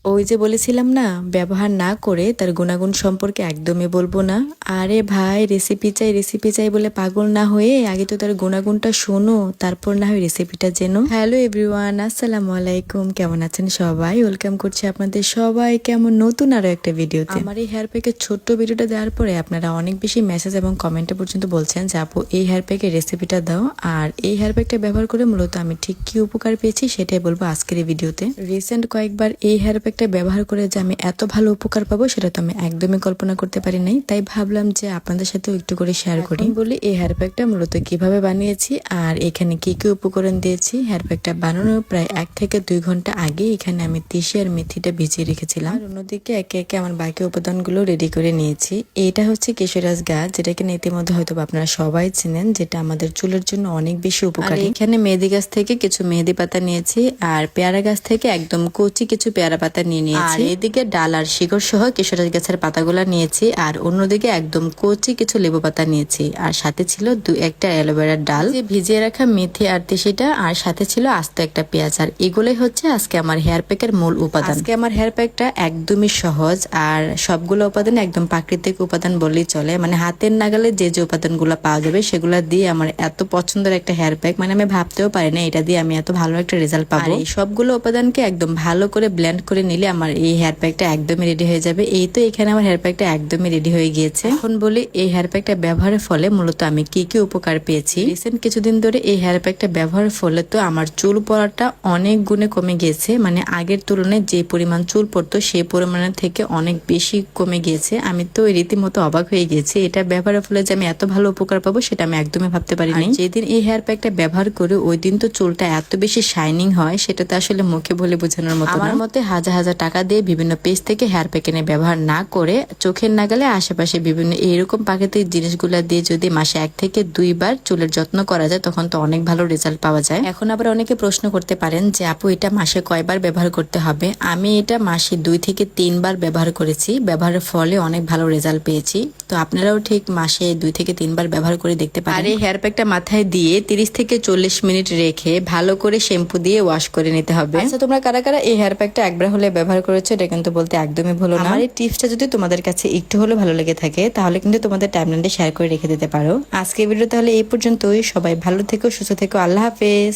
ওই যে বলেছিলাম না, ব্যবহার না করে তার গুণাগুণ সম্পর্কে একদমই বলবো না। আরে ভাই, রেসিপি চাই বলে পাগল না হয়ে আগে তো তার গুণাগুণটা শোনো, তারপর না হয় রেসিপিটা জেনো। হ্যালো এভরিওয়ান, আসসালামু আলাইকুম। কেমন আছেন সবাই? ওয়েলকাম করছি আপনাদের সবাই কেমন নতুন আরো একটা ভিডিওতে। আমার এই হেয়ার প্যাকের ছোট্ট ভিডিওটা দেওয়ার পরে আপনারা অনেক বেশি মেসেজ এবং কমেন্টে পর্যন্ত বলছেন যে আপু এই হেয়ার প্যাকের রেসিপিটা দাও। আর এই হেয়ার প্যাকটা ব্যবহার করে মূলত আমি ঠিক কি উপকার পেয়েছি সেটাই বলবো আজকের এই ভিডিওতে। রিসেন্ট কয়েকবার এই হেয়ার প্যাকটা ব্যবহার করে যে আমি এত ভালো উপকার পাবো সেটা তো আমি একদমই কল্পনা করতে পারি নাই, তাই ভাবলাম যে আপনাদের সাথেও একটু করে শেয়ার করি। বলি এই হেয়ার প্যাকটা মূলত কিভাবে বানিয়েছি আর এখানে কি কি উপকরণ দিয়েছি। হেয়ার প্যাকটা বানানোর প্রায় 1 থেকে 2 ঘন্টা আগে এখানে আমি তিসি আর মেথিটা ভিজিয়ে রেখেছিলাম। আর অন্যদিকে একে একে আমার বাকি উপাদানগুলো রেডি করে নিয়েছি। এটা হচ্ছে কেশরাজ গাছ, যেটাকে ইতিমধ্যে হয়তো আপনারা সবাই চিনেন, যেটা আমাদের চুলের জন্য অনেক বেশি উপকারী। এখানে মেহেদি গাছ থেকে কিছু মেহেদি পাতা নিয়েছি আর পেয়ারা গাছ থেকে একদম কচি কিছু পেয়ারা পাতা নিয়ে নিয়েছি। আর এদিকে ডাল আর শিকড় সহ কেশরাজ গাছের পাতাগুলা নিয়েছি আর অন্যদিকে একদম কচি কিছু লেবু পাতা নিয়েছি। আর সাথে ছিল 2-1টা অ্যালোভেরার ডাল, ভিজিয়ে রাখা মেথি আর তিসিটা, আর সাথে ছিল আস্ত একটা পেঁয়াজ। আর এগুলোই হচ্ছে আজকে আমার হেয়ার প্যাকের মূল উপাদান। আজকে আমার হেয়ার প্যাকটা একদমই সহজ আর সবগুলো উপাদান একদম প্রাকৃতিক উপাদান বললেই চলে। মানে হাতের নাগালে যে যে উপাদানগুলো পাওয়া যাবে সেগুলো দিয়ে আমার এত পছন্দের একটা হেয়ার প্যাক, মানে আমি ভাবতেও পারি না এটা দিয়ে আমি এত ভালো একটা রেজাল্ট পাবো। এই সবগুলো উপাদানকে একদম ভালো করে ব্লেন্ড করে নিলে আমার এই হেয়ার প্যাকটা একদমই রেডি হয়ে যাবে। এই তো এখানে আমার হেয়ার প্যাকটা একদমই রেডি হয়ে গিয়েছে। এখন বলি এই হেয়ার প্যাকটা ব্যবহারের ফলে মূলত আমি কি কি উপকার পেয়েছি। রিসেন্ট কিছুদিন ধরে এই হেয়ার প্যাকটা ব্যবহারের ফলে তো আমার চুল পড়াটা অনেক গুণে কমে গিয়েছে। মানে আগের তুলনায় যে পরিমাণ চুল পড়তো সেই পরিমাণের থেকে অনেক বেশি কমে গিয়েছে। আমি তো রীতিমতো অবাক হয়ে গেছি। এটা ব্যবহারের ফলে যে আমি এত ভালো উপকার পাবো সেটা আমি একদমই ভাবতে পারিনি। যেদিন এই হেয়ার প্যাকটা ব্যবহার করি ওই দিন তো চুলটা এত বেশি শাইনিং হয় সেটা তো আসলে মুখে বলে বোঝানোর মতো না। আমার মতে হাজার হাজার টাকা দিয়ে বিভিন্ন পেজ থেকে হেয়ার প্যাক এনে ব্যবহার না করে চোখের নাগালে আশেপাশে বিভিন্ন এইরকম প্রাকৃতিক জিনিসগুলা দিয়ে যদি মাসে 1 থেকে 2 বার চুলের যত্ন করা যায় তখন তো অনেক ভালো রেজাল্ট পাওয়া যায়। এখন আবার অনেকে প্রশ্ন করতে পারেন যে আপু এটা মাসে কয়বার ব্যবহার করতে হবে। আমি এটা মাসে 2 থেকে 3 বার ব্যবহার করেছি, ব্যবহারের ফলে অনেক ভালো রেজাল্ট পেয়েছি। তো আপনারাও ঠিক মাসে 2 থেকে 3 বার ব্যবহার করে দেখতে পারেন। আর এই হেয়ার প্যাকটা মাথায় দিয়ে 30 থেকে 40 মিনিট রেখে ভালো করে শ্যাম্পু দিয়ে ওয়াশ করে নিতে হবে। আচ্ছা, তোমরা কারা কারা এই হেয়ার প্যাকটা একবার হলে ব্যবহার করেছো এটা কিন্তু বলতে একদমই ভুলো না। আমার এই টিপসটা যদি তোমাদের কাছে একটু হলেও ভালো লেগে থাকে তাহলে কিন্তু তোমাদের টাইমলাইনে শেয়ার করে রেখে দিতে পারো। আজকে ভিডিও তাহলে এই পর্যন্তই। সবাই ভালো থেকো, সুস্থ থেকো, আল্লাহ হাফেজ।